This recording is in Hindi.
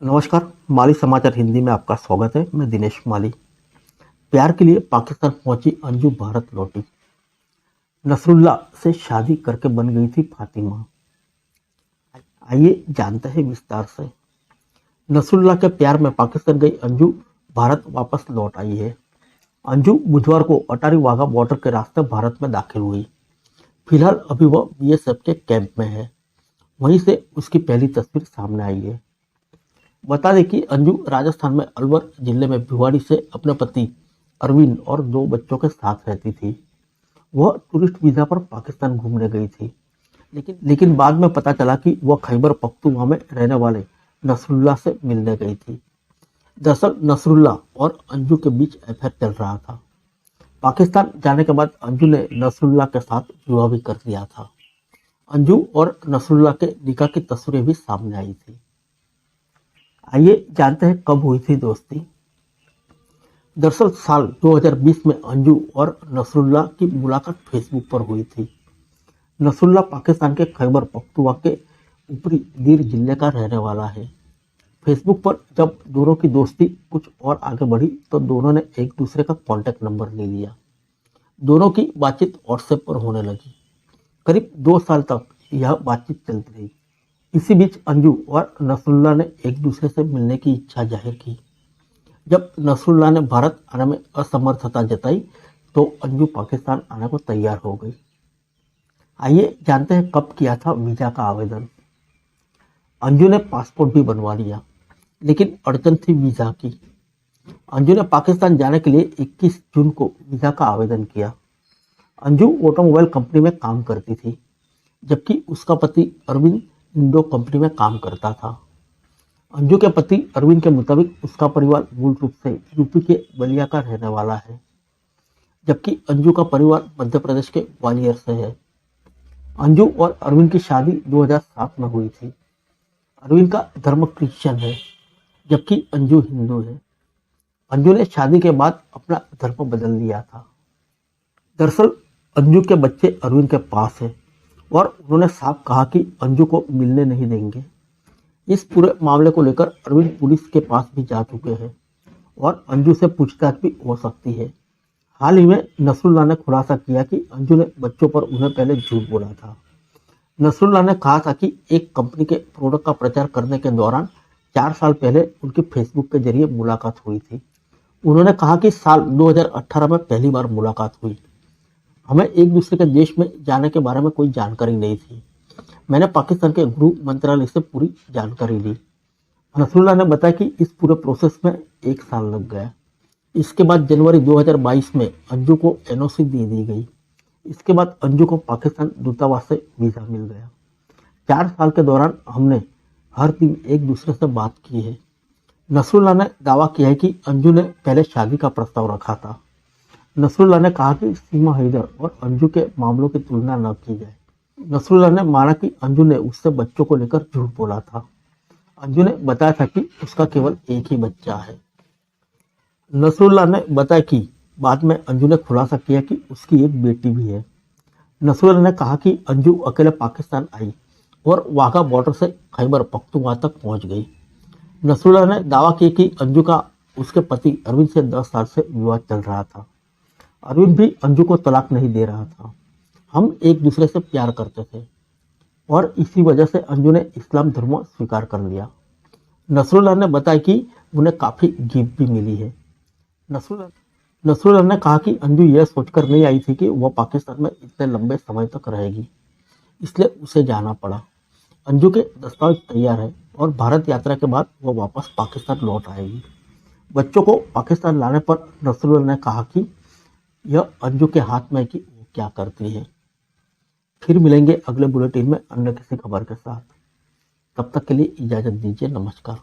नमस्कार, माली समाचार हिंदी में आपका स्वागत है। मैं दिनेश माली। प्यार के लिए पाकिस्तान पहुंची अंजू भारत लौटी। नसरुल्ला से शादी करके बन गई थी फातिमा। आइए जानते हैं विस्तार से। नसरुल्ला के प्यार में पाकिस्तान गई अंजू भारत वापस लौट आई है। अंजू बुधवार को अटारी वाघा बॉर्डर के रास्ते भारत में दाखिल हुई। फिलहाल अभी वह बीएसएफ के कैंप में है। वहीं से उसकी पहली तस्वीर सामने आई है। बता दें कि अंजू राजस्थान में अलवर जिले में भिवाड़ी से अपने पति अरविंद और 2 बच्चों के साथ रहती थी। वह टूरिस्ट वीजा पर पाकिस्तान घूमने गई थी, लेकिन बाद में पता चला कि वह खैबर पख्तूनख्वा में रहने वाले नसरुल्ला से मिलने गई थी। दरअसल नसरुल्ला और अंजू के बीच अफेयर चल रहा था। पाकिस्तान जाने के बाद अंजू ने नसरुल्ला के साथ विवाह भी कर लिया था। अंजू और नसरुल्ला के निकाह की तस्वीरें भी सामने आई थी। आइए जानते हैं कब हुई थी दोस्ती। दरअसल साल 2020 में अंजू और नसरुल्ला की मुलाकात फेसबुक पर हुई थी। नसरुल्ला पाकिस्तान के खैबर पख्तूनख्वा के ऊपरी दीर जिले का रहने वाला है। फेसबुक पर जब दोनों की दोस्ती कुछ और आगे बढ़ी तो दोनों ने एक दूसरे का कॉन्टैक्ट नंबर ले लिया। दोनों की बातचीत व्हाट्सएप पर होने लगी। करीब 2 साल तक यह बातचीत चलती रही। इसी बीच अंजू और नसरुल्ला ने एक दूसरे से मिलने की इच्छा जाहिर की। जब नसरुल्ला ने भारत आने में असमर्थता जताई तो अंजू पाकिस्तान आने को तैयार हो गई। आइए जानते हैं कब किया था वीजा का आवेदन। अंजू ने पासपोर्ट भी बनवा लिया, लेकिन अड़चन थी वीजा की। अंजू ने पाकिस्तान जाने के लिए 21 जून को वीजा का आवेदन किया। अंजू ऑटोमोबाइल कंपनी में काम करती थी, जबकि उसका पति अरविंद इंडो कंपनी में काम करता था। अंजू के पति अरविंद के मुताबिक उसका परिवार मूल रूप से यूपी के बलिया का रहने वाला है, जबकि अंजू का परिवार मध्य प्रदेश के ग्वालियर से है। अंजू और अरविंद की शादी 2007 में हुई थी। अरविंद का धर्म क्रिश्चियन है, जबकि अंजू हिंदू है। अंजू ने शादी के बाद अपना धर्म बदल लिया था। दरअसल अंजू के बच्चे अरविंद के पास है और उन्होंने साफ कहा कि अंजू को मिलने नहीं देंगे। इस पूरे मामले को लेकर अरविंद पुलिस के पास भी जा चुके हैं और अंजू से पूछताछ भी हो सकती है। हाल ही में नसरुल्ला ने खुलासा किया कि अंजू ने बच्चों पर उन्हें पहले झूठ बोला था। नसरुल्ला ने कहा था कि एक कंपनी के प्रोडक्ट का प्रचार करने के दौरान 4 साल पहले उनकी फेसबुक के जरिए मुलाकात हुई थी। उन्होंने कहा कि साल 2018 में पहली बार मुलाकात हुई। हमें एक दूसरे के देश में जाने के बारे में कोई जानकारी नहीं थी। मैंने पाकिस्तान के गृह मंत्रालय से पूरी जानकारी ली। नसरुल्ला ने बताया कि इस पूरे प्रोसेस में 1 साल लग गया। इसके बाद जनवरी 2022 में अंजू को एनओसी दे दी गई। इसके बाद अंजू को पाकिस्तान दूतावास से वीज़ा मिल गया। 4 साल के दौरान हमने हर दिन एक दूसरे से बात की है। नसरुल्ला ने दावा किया है कि अंजू ने पहले शादी का प्रस्ताव रखा था। नसरुल्ला ने कहा कि सीमा हैदर और अंजू के मामलों की तुलना न की जाए। नसरुल्ला ने माना कि अंजू ने उससे बच्चों को लेकर झूठ बोला था। अंजू ने बताया था कि उसका केवल एक ही बच्चा है। नसरुल्ला ने बताया कि बाद में अंजू ने खुलासा किया कि उसकी एक बेटी भी है। नसरुल्ला ने कहा कि अंजू अकेले पाकिस्तान आई और वाघा बॉर्डर से खैबर पख्तूनख्वा तक पहुंच गई। नसरुल्ला ने दावा किया कि अंजू का उसके पति अरविंद से 10 साल से विवाद चल रहा था। अरविंद भी अंजू को तलाक नहीं दे रहा था। हम एक दूसरे से प्यार करते थे और इसी वजह से अंजू ने इस्लाम धर्म स्वीकार कर लिया। नसरुल्ला ने बताया कि उन्हें काफ़ी गिफ्ट भी मिली है। नसरुल्ला ने कहा कि अंजू यह सोचकर नहीं आई थी कि वह पाकिस्तान में इतने लंबे समय तक रहेगी, इसलिए उसे जाना पड़ा। अंजू के दस्तावेज तैयार है और भारत यात्रा के बाद वह वापस पाकिस्तान लौट आएगी। बच्चों को पाकिस्तान लाने पर नसरुल्ला ने कहा कि यह अंजू के हाथ में है कि वो क्या करती है। फिर मिलेंगे अगले बुलेटिन में अन्य किसी खबर के साथ। तब तक के लिए इजाज़त दीजिए। नमस्कार।